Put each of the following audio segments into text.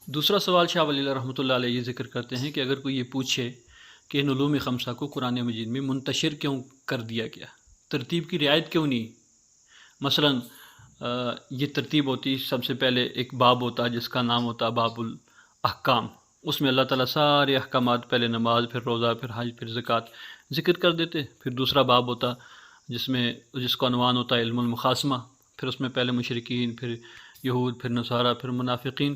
دوسرا سوال شاہ ولی اللہ رحمۃ اللہ علیہ یہ ذکر کرتے ہیں کہ اگر کوئی یہ پوچھے کہ ان علوم خمسہ کو قرآن مجید میں منتشر کیوں کر دیا گیا، ترتیب کی رعایت کیوں نہیں؟ مثلا یہ ترتیب ہوتی، سب سے پہلے ایک باب ہوتا جس کا نام ہوتا باب الاحکام، اس میں اللہ تعالیٰ سارے احکامات، پہلے نماز، پھر روزہ، پھر حج، پھر زکوٰۃ ذکر کر دیتے۔ پھر دوسرا باب ہوتا جس کا عنوان ہوتا ہے علم المخاصمہ، پھر اس میں پہلے مشرکین، پھر یہود، پھر نصارہ، پھر منافقین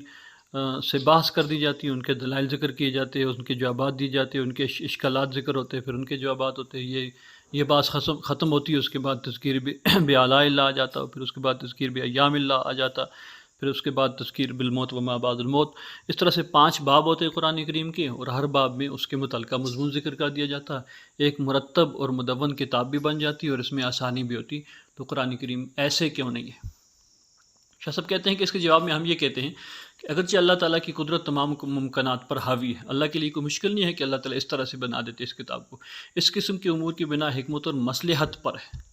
سے بحث کر دی جاتی ہے، ان کے دلائل ذکر کیے جاتے ہیں، ان کے جوابات دی جاتے ہیں، ان کے اشکالات ذکر ہوتے ہیں، پھر ان کے جوابات ہوتے ہیں۔ یہ بحث ختم ہوتی ہے، اس کے بعد تذکیر بآلاء اللہ آ جاتا، پھر اس کے بعد تذکیر بایام اللہ آ جاتا، پھر اس کے بعد تذکیر بالموت وما بعد الموت۔ اس طرح سے 5 باب ہوتے ہیں قرآن کریم کے، اور ہر باب میں اس کے متعلقہ مضمون ذکر کر دیا جاتا ہے، ایک مرتب اور مدون کتاب بھی بن جاتی ہے، اور اس میں آسانی بھی ہوتی۔ تو قرآن کریم ایسے کیوں نہیں ہے؟ شاہ صاحب کہتے ہیں کہ اس کے جواب میں ہم یہ کہتے ہیں کہ اگرچہ اللہ تعالیٰ کی قدرت تمام ممکنات پر حاوی ہے، اللہ کے لیے کوئی مشکل نہیں ہے کہ اللہ تعالیٰ اس طرح سے بنا دیتے اس کتاب کو۔ اس قسم کے امور کی بنا حکمت اور مصلحت پر ہے۔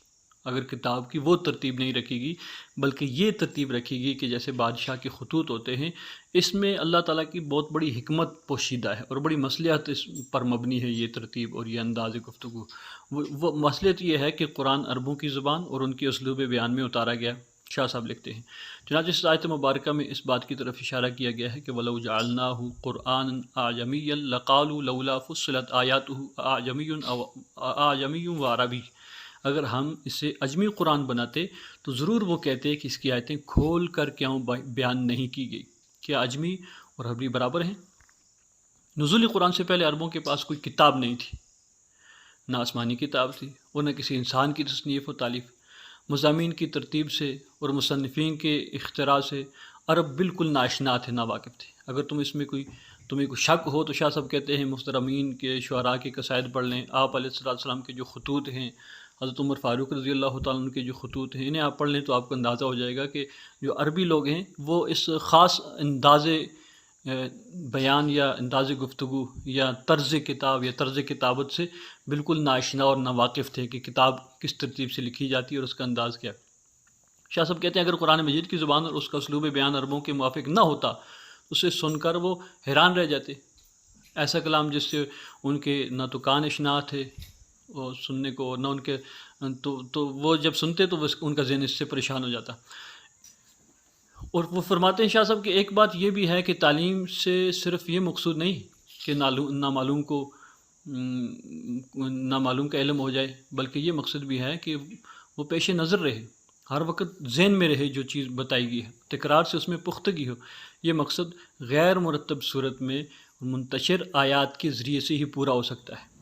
اگر کتاب کی وہ ترتیب نہیں رکھے گی، بلکہ یہ ترتیب رکھے گی کہ جیسے بادشاہ کے خطوط ہوتے ہیں، اس میں اللہ تعالیٰ کی بہت بڑی حکمت پوشیدہ ہے اور بڑی مصلحت اس پر مبنی ہے، یہ ترتیب اور یہ انداز گفتگو۔ وہ مصلحت یہ ہے کہ قرآن عربوں کی زبان اور ان کے اسلوب بیان میں اتارا گیا۔ شاہ صاحب لکھتے ہیں چنانچہ اس آیت مبارکہ میں اس بات کی طرف اشارہ کیا گیا ہے کہ وَلَوْ جَعَلْنَاهُ قُرْآنًا أَعْجَمِيًّا لَقَالُوا لَوْلَا فُصِّلَتْ آيَاتُهُ أَعْجَمِيٌّ وَعَرَبِيٌّ۔ اگر ہم اسے اجمی قرآن بناتے تو ضرور وہ کہتے کہ اس کی آیتیں کھول کر کیوں بیان نہیں کی گئی۔ کیا اجمی اور عربی برابر ہیں؟ نزول قرآن سے پہلے عربوں کے پاس کوئی کتاب نہیں تھی، نہ آسمانی کتاب تھی اور نہ کسی انسان کی تصنیف و تالیف۔ مضامین کی ترتیب سے اور مصنفین کے اختراع سے عرب بالکل ناآشنا تھے، ناواقف تھے۔ اگر تمہیں کوئی شک ہو تو شاہ صاحب کہتے ہیں محترمین کے شعراء کے قصائد پڑھ لیں، آپ علیہ السلام کے جو خطوط ہیں، حضرت عمر فاروق رضی اللہ تعالیٰ عنہ کے جو خطوط ہیں، انہیں آپ پڑھ لیں تو آپ کو اندازہ ہو جائے گا کہ جو عربی لوگ ہیں وہ اس خاص انداز بیان یا انداز گفتگو یا طرز کتاب یا طرز کتابت سے بالکل ناآشنا اور ناواقف تھے کہ کتاب کس ترتیب سے لکھی جاتی ہے اور اس کا انداز کیا۔ شاہ صاحب کہتے ہیں اگر قرآن مجید کی زبان اور اس کا اسلوب بیان عربوں کے موافق نہ ہوتا تو اسے سن کر وہ حیران رہ جاتے۔ ایسا کلام جس سے ان کے نہ تو کان اشنا تھے وہ سننے کو، نہ ان کے تو وہ جب سنتے تو ان کا ذہن اس سے پریشان ہو جاتا۔ اور وہ فرماتے ہیں شاہ صاحب کہ ایک بات یہ بھی ہے کہ تعلیم سے صرف یہ مقصود نہیں کہ نامعلوم کا علم ہو جائے، بلکہ یہ مقصد بھی ہے کہ وہ پیش نظر رہے، ہر وقت ذہن میں رہے جو چیز بتائی گئی ہے، تکرار سے اس میں پختگی ہو۔ یہ مقصد غیر مرتب صورت میں منتشر آیات کے ذریعے سے ہی پورا ہو سکتا ہے۔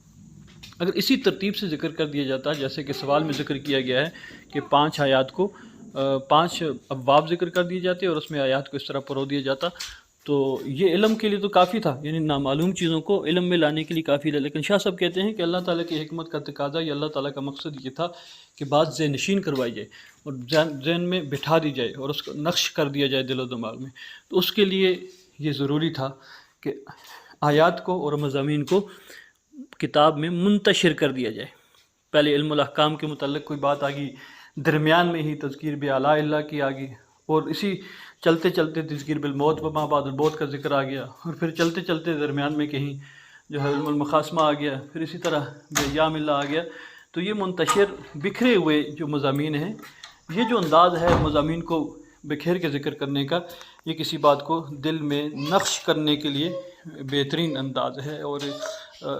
اگر اسی ترتیب سے ذکر کر دیا جاتا جیسے کہ سوال میں ذکر کیا گیا ہے کہ 5 آیات کو 5 ابواب ذکر کر دیے جاتے اور اس میں آیات کو اس طرح پرو دیا جاتا تو یہ علم کے لیے تو کافی تھا، یعنی نامعلوم چیزوں کو علم میں لانے کے لیے کافی تھا۔ لیکن شاہ صاحب کہتے ہیں کہ اللہ تعالیٰ کی حکمت کا تقاضا یا اللہ تعالیٰ کا مقصد یہ تھا کہ بات ذہن نشین کروائی جائے اور ذہن میں بٹھا دی جائے اور اس کو نقش کر دیا جائے دل و دماغ میں۔ تو اس کے لیے یہ ضروری تھا کہ آیات کو اور مضامین کو کتاب میں منتشر کر دیا جائے۔ پہلے علم الاحکام کے متعلق کوئی بات آ گئی، درمیان میں ہی تذکیر بآلاء اللہ کی آ گئی، اور اسی چلتے چلتے تذکیر بالموت وما بعد الموت کا ذکر آ گیا، اور پھر چلتے چلتے درمیان میں کہیں جو ہے علم المخاصمہ آ گیا، پھر اسی طرح بایام اللہ آ گیا۔ تو یہ منتشر بکھرے ہوئے جو مضامین ہیں، یہ جو انداز ہے مضامین کو بکھیر کے ذکر کرنے کا، یہ کسی بات کو دل میں نقش کرنے کے لیے بہترین انداز ہے اور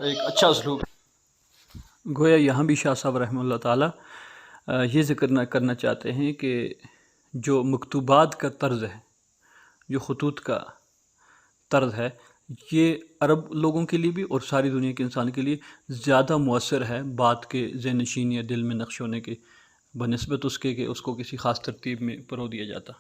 ایک اچھا اسلوب ہے۔ گویا یہاں بھی شاہ صاحب رحمہ اللہ تعالیٰ یہ ذکر کرنا چاہتے ہیں کہ جو مکتوبات کا طرز ہے، جو خطوط کا طرز ہے، یہ عرب لوگوں کے لیے بھی اور ساری دنیا کے انسان کے لیے زیادہ مؤثر ہے بات کے ذہن نشین یا دل میں نقش ہونے کے بنسبت اس کے کہ اس کو کسی خاص ترتیب میں پرو دیا جاتا۔